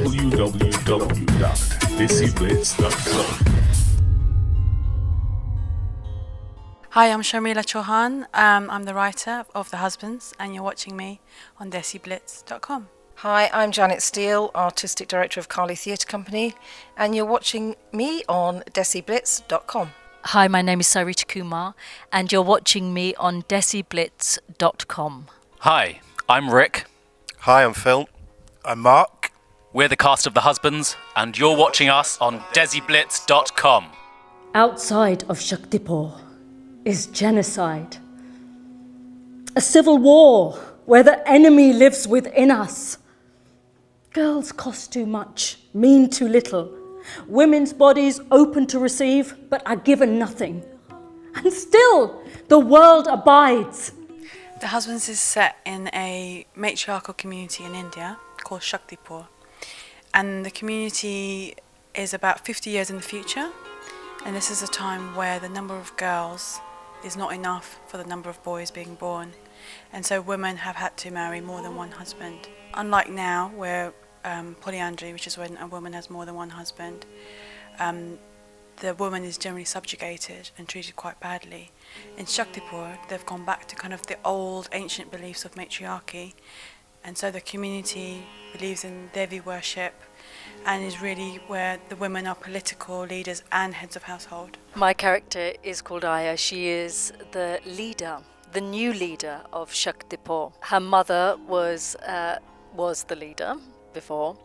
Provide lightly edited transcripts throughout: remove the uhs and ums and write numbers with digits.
www.desiblitz.com. Hi, I'm Sharmila Chauhan. I'm the writer of The Husbands, and you're watching me on desiblitz.com. Hi, I'm Janet Steele, Artistic Director of Carly Theatre Company, and you're watching me on desiblitz.com. Hi, my name is Sarita Kumar, and you're watching me on desiblitz.com. Hi, I'm Rick. Hi, I'm Phil. I'm Mark. We're the cast of The Husbands, and you're watching us on desiblitz.com. Outside of Shaktipur is genocide. A civil war where the enemy lives within us. Girls cost too much, mean too little. Women's bodies open to receive, but are given nothing. And still, the world abides. The Husbands is set in a matriarchal community in India called Shaktipur. And the community is about 50 years in the future. And this is a time where the number of girls is not enough for the number of boys being born. And so women have had to marry more than one husband. Unlike now, where polyandry, which is when a woman has more than one husband, the woman is generally subjugated and treated quite badly. In Shaktipur, they've gone back to kind of the old ancient beliefs of matriarchy. And so the community believes in Devi worship and is really where the women are political leaders and heads of household. My character is called Aya. She is the leader, the new leader of Shaktipur. Her mother was the leader before.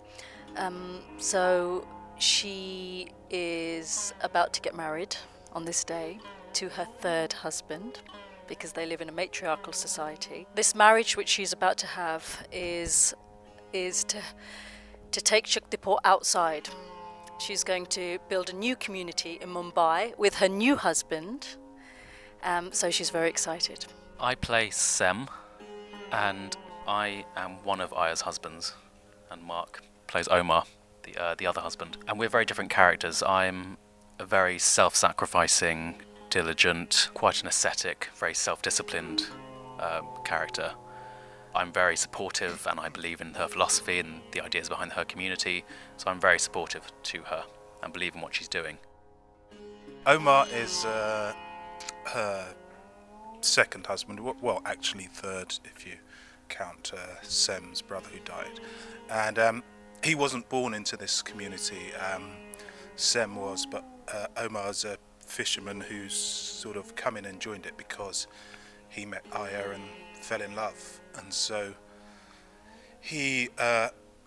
So she is about to get married on this day to her third husband, because they live in a matriarchal society. This marriage which she's about to have is to take Shaktipur outside. She's going to build a new community in Mumbai with her new husband, so she's very excited. I play Sem, and I am one of Aya's husbands, and Mark plays Omar, the other husband. And we're very different characters. I'm a very self-sacrificing, diligent, quite an ascetic, very self-disciplined character. I'm very supportive, and I believe in her philosophy and the ideas behind her community, so I'm very supportive to her and believe in what she's doing. Omar is her second husband, well, actually third if you count Sem's brother who died. And he wasn't born into this community, Sem was, but Omar's a fisherman who's sort of come in and joined it because he met Aya and fell in love. And so he,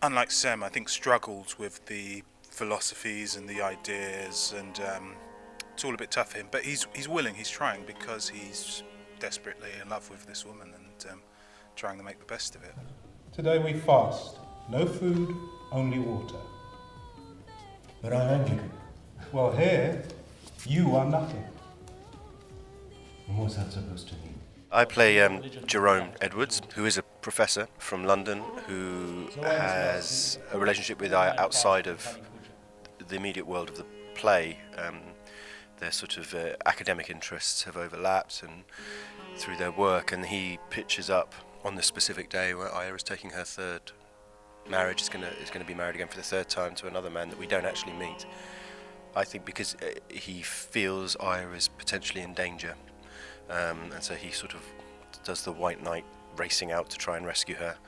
unlike Sem, I think struggles with the philosophies and the ideas, and it's all a bit tough for him, but he's willing, he's trying, because he's desperately in love with this woman and trying to make the best of it. Today we fast. No food, only water. But I'm Anglican. Well, here, you are nothing. And what's that supposed to mean? I play Jerome Edwards, who is a professor from London who has a relationship with Aya outside of the immediate world of the play. Their sort of academic interests have overlapped and through their work, and he pitches up on the specific day where Aya is taking her third marriage, is going to be married again for the third time to another man that we don't actually meet. I think because he feels Aya is potentially in danger, and so he sort of does the white knight racing out to try and rescue her,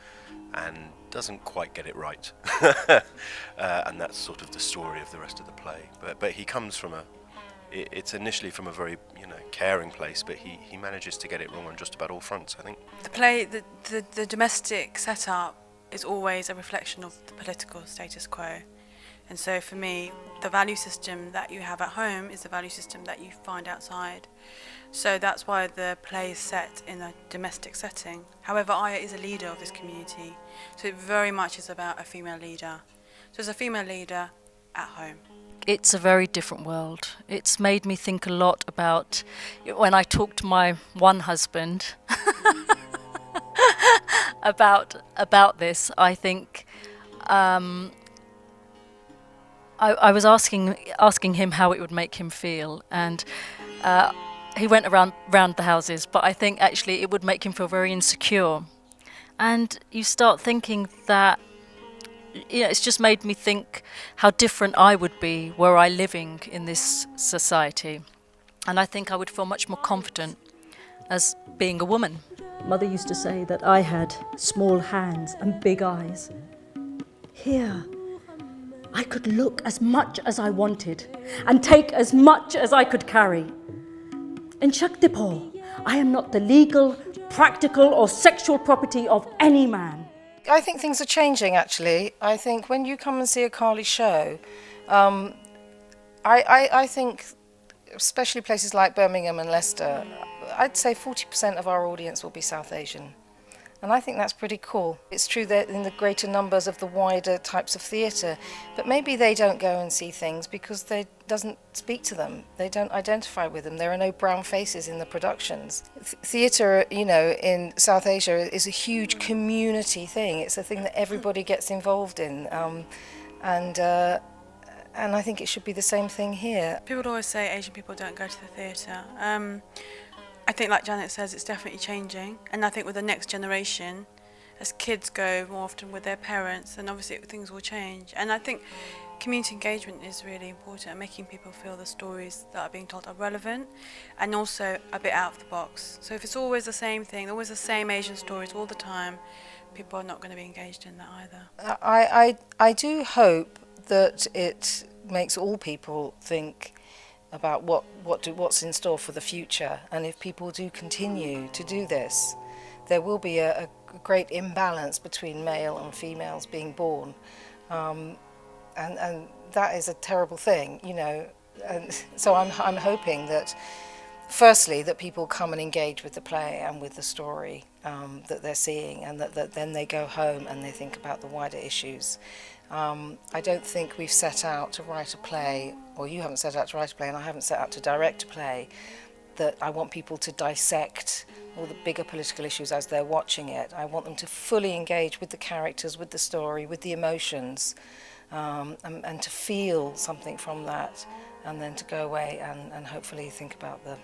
and doesn't quite get it right. And that's sort of the story of the rest of the play. But he comes from it's initially from a very caring place, but he manages to get it wrong on just about all fronts, I think. The play, the domestic setup is always a reflection of the political status quo. And so for me, the value system that you have at home is the value system that you find outside. So that's why the play is set in a domestic setting. However, Aya is a leader of this community. So it very much is about a female leader. So it's a female leader at home. It's a very different world. It's made me think a lot about when I talked to my one husband about this. I think I was asking him how it would make him feel, and he went around the houses, but I think actually it would make him feel very insecure. And you start thinking that it's just made me think how different I would be were I living in this society. And I think I would feel much more confident as being a woman. Mother used to say that I had small hands and big eyes. Here, I could look as much as I wanted and take as much as I could carry. In Shaktipur, I am not the legal, practical or sexual property of any man. I think things are changing, actually. I think when you come and see a Kali show, I think, especially places like Birmingham and Leicester, I'd say 40% of our audience will be South Asian. And I think that's pretty cool. It's true that in the greater numbers of the wider types of theatre, but maybe they don't go and see things because they doesn't speak to them. They don't identify with them. There are no brown faces in the productions. Theatre, you know, in South Asia is a huge community thing. It's a thing that everybody gets involved in. And I think it should be the same thing here. People always say Asian people don't go to the theatre. I think, like Janet says, it's definitely changing. And I think with the next generation, as kids go more often with their parents, then obviously things will change. And I think community engagement is really important, making people feel the stories that are being told are relevant and also a bit out of the box. So if it's always the same thing, always the same Asian stories all the time, people are not going to be engaged in that either. I do hope that it makes all people think about what's in store for the future, and if people do continue to do this, there will be a great imbalance between male and females being born, and that is a terrible thing, you know. And so I'm hoping that, firstly, that people come and engage with the play and with the story that they're seeing, and that then they go home and they think about the wider issues. I don't think we've set out to write a play, or you haven't set out to write a play, and I haven't set out to direct a play, that I want people to dissect all the bigger political issues as they're watching it. I want them to fully engage with the characters, with the story, with the emotions, and to feel something from that, and then to go away and hopefully think about the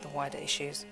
wider issues.